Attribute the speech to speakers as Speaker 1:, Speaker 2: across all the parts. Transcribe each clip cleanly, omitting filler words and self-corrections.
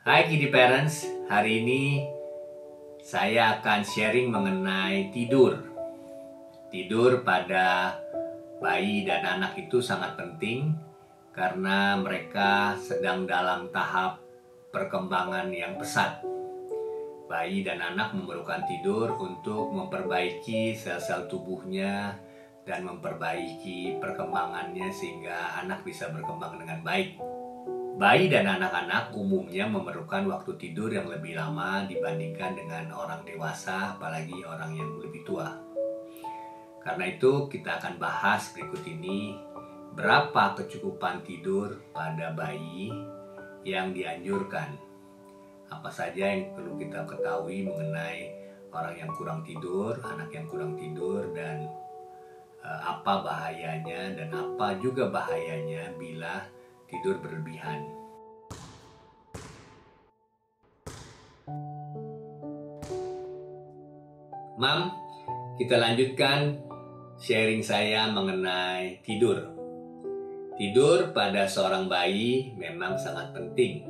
Speaker 1: Hai Kiddy Parents, hari ini saya akan sharing mengenai tidur. Tidur pada bayi dan anak itu sangat penting karena mereka sedang dalam tahap perkembangan yang pesat. Bayi dan anak memerlukan tidur untuk memperbaiki sel-sel tubuhnya dan memperbaiki perkembangannya sehingga anak bisa berkembang dengan baik. Bayi dan anak-anak umumnya memerlukan waktu tidur yang lebih lama dibandingkan dengan orang dewasa, apalagi orang yang lebih tua. Karena itu kita akan bahas berikut ini berapa kecukupan tidur pada bayi yang dianjurkan. Apa saja yang perlu kita ketahui mengenai orang yang kurang tidur, anak yang kurang tidur, dan apa bahayanya dan apa juga bahayanya bila tidur berlebihan. Mam, kita lanjutkan sharing saya mengenai tidur. Tidur pada seorang bayi memang sangat penting.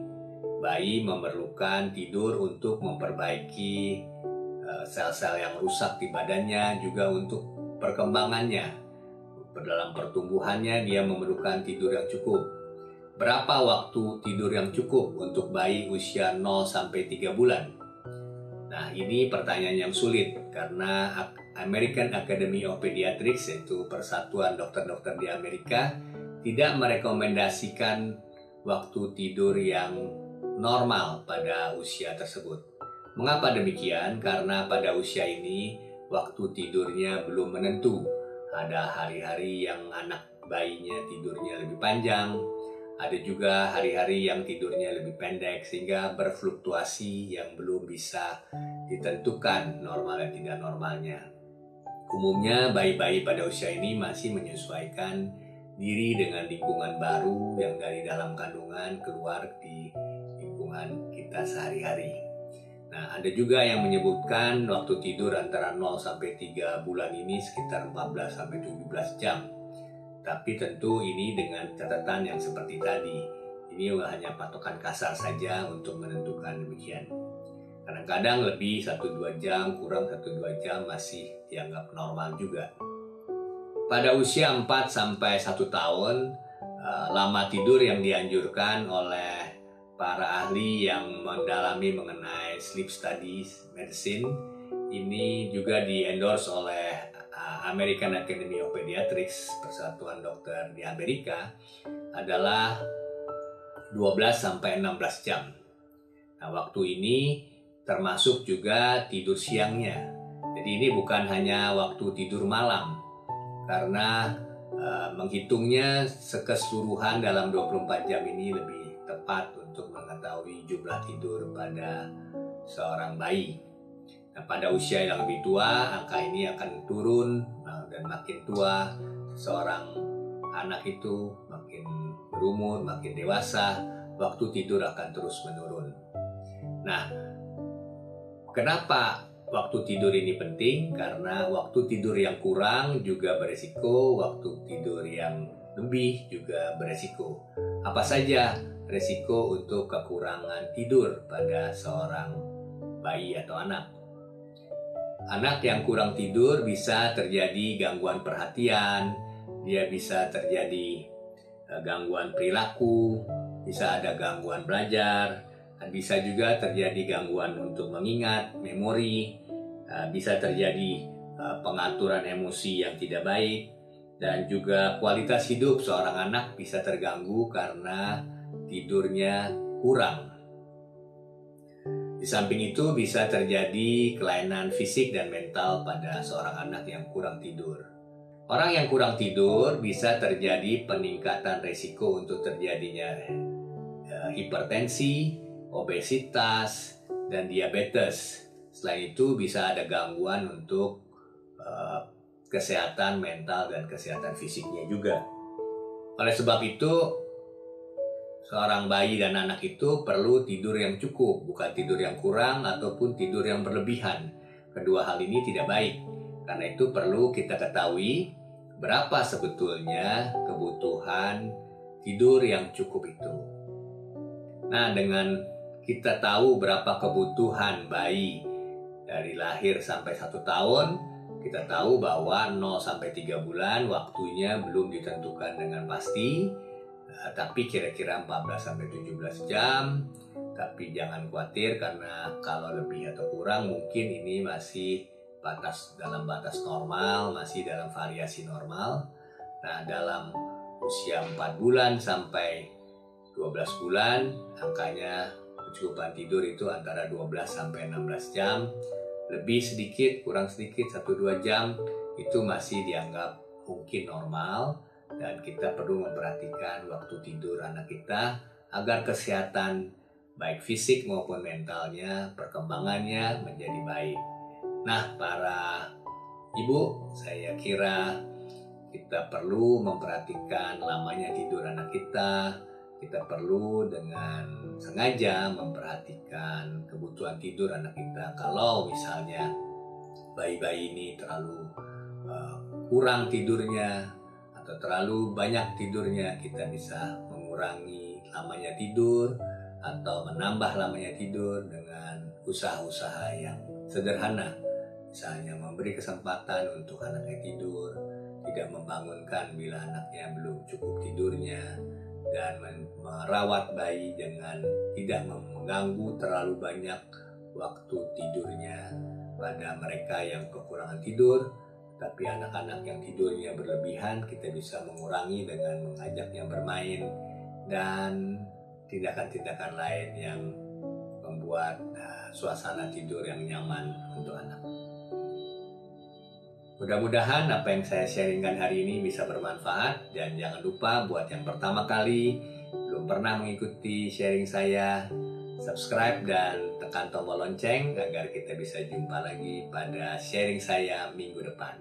Speaker 1: Bayi memerlukan tidur untuk memperbaiki sel-sel yang rusak di badannya, juga untuk perkembangannya. Dalam pertumbuhannya dia memerlukan tidur yang cukup. Berapa waktu tidur yang cukup untuk bayi usia 0-3 bulan? Nah, ini pertanyaan yang sulit karena American Academy of Pediatrics, yaitu Persatuan Dokter-Dokter di Amerika, tidak merekomendasikan waktu tidur yang normal pada usia tersebut. Mengapa demikian? Karena pada usia ini waktu tidurnya belum menentu. Ada hari-hari yang anak bayinya tidurnya lebih panjang, ada juga hari-hari yang tidurnya lebih pendek, sehingga berfluktuasi yang belum bisa ditentukan normal dan tidak normalnya. Umumnya bayi-bayi pada usia ini masih menyesuaikan diri dengan lingkungan baru yang dari dalam kandungan keluar di lingkungan kita sehari-hari. Nah, ada juga yang menyebutkan waktu tidur antara 0-3 bulan ini sekitar 14-17 jam. Tapi tentu ini dengan catatan yang seperti tadi. Ini hanya patokan kasar saja untuk menentukan demikian. Kadang-kadang lebih 1-2 jam, kurang 1-2 jam masih dianggap normal juga. Pada usia 4-1 tahun, lama tidur yang dianjurkan oleh para ahli yang mendalami mengenai sleep studies medicine ini juga di-endorse oleh American Academy of Pediatrics, Persatuan Dokter di Amerika, adalah 12-16 jam. Nah, waktu ini termasuk juga tidur siangnya. Jadi ini bukan hanya waktu tidur malam, karena menghitungnya keseluruhan dalam 24 jam ini lebih tepat untuk mengetahui jumlah tidur pada seorang bayi. Nah, pada usia yang lebih tua, angka ini akan turun, dan makin tua seorang anak itu makin berumur, makin dewasa, waktu tidur akan terus menurun. Nah, kenapa waktu tidur ini penting? Karena waktu tidur yang kurang juga beresiko, waktu tidur yang lebih juga beresiko. Apa saja resiko untuk kekurangan tidur pada seorang bayi atau anak? Anak yang kurang tidur bisa terjadi gangguan perhatian, dia bisa terjadi gangguan perilaku, bisa ada gangguan belajar, bisa juga terjadi gangguan untuk mengingat, memori, bisa terjadi pengaturan emosi yang tidak baik, dan juga kualitas hidup seorang anak bisa terganggu karena tidurnya kurang. Di samping itu bisa terjadi kelainan fisik dan mental pada seorang anak yang kurang tidur. Orang yang kurang tidur bisa terjadi peningkatan risiko untuk terjadinya hipertensi, obesitas, dan diabetes. Selain itu bisa ada gangguan untuk kesehatan mental dan kesehatan fisiknya juga. Oleh sebab itu, seorang bayi dan anak itu perlu tidur yang cukup, bukan tidur yang kurang ataupun tidur yang berlebihan. Kedua hal ini tidak baik. Karena itu perlu kita ketahui berapa sebetulnya kebutuhan tidur yang cukup itu. Nah, dengan kita tahu berapa kebutuhan bayi dari lahir sampai 1 tahun. Kita tahu bahwa 0 sampai 3 bulan waktunya belum ditentukan dengan pasti, tapi kira-kira 14 sampai 17 jam. Tapi jangan khawatir, karena kalau lebih atau kurang mungkin ini masih dalam batas normal, masih dalam variasi normal. Nah, dalam usia 4 bulan sampai 12 bulan, angkanya kecukupan tidur itu antara 12 sampai 16 jam. Lebih sedikit, kurang sedikit, 1-2 jam, itu masih dianggap mungkin normal. Dan kita perlu memperhatikan waktu tidur anak kita agar kesehatan baik fisik maupun mentalnya, perkembangannya menjadi baik. Nah, para ibu, saya kira kita perlu memperhatikan lamanya tidur anak kita. Kita perlu dengan sengaja memperhatikan kebutuhan tidur anak kita. Kalau misalnya bayi-bayi ini terlalu kurang tidurnya atau terlalu banyak tidurnya, kita bisa mengurangi lamanya tidur atau menambah lamanya tidur dengan usaha-usaha yang sederhana. Misalnya memberi kesempatan untuk anaknya tidur, tidak membangunkan bila anaknya belum cukup tidurnya, dan merawat bayi dengan tidak mengganggu terlalu banyak waktu tidurnya pada mereka yang kekurangan tidur. Tapi anak-anak yang tidurnya berlebihan, kita bisa mengurangi dengan mengajaknya bermain dan tindakan-tindakan lain yang membuat suasana tidur yang nyaman untuk anak. Mudah-mudahan apa yang saya sharingkan hari ini bisa bermanfaat, dan jangan lupa buat yang pertama kali belum pernah mengikuti sharing saya, subscribe dan tekan tombol lonceng agar kita bisa jumpa lagi pada sharing saya minggu depan.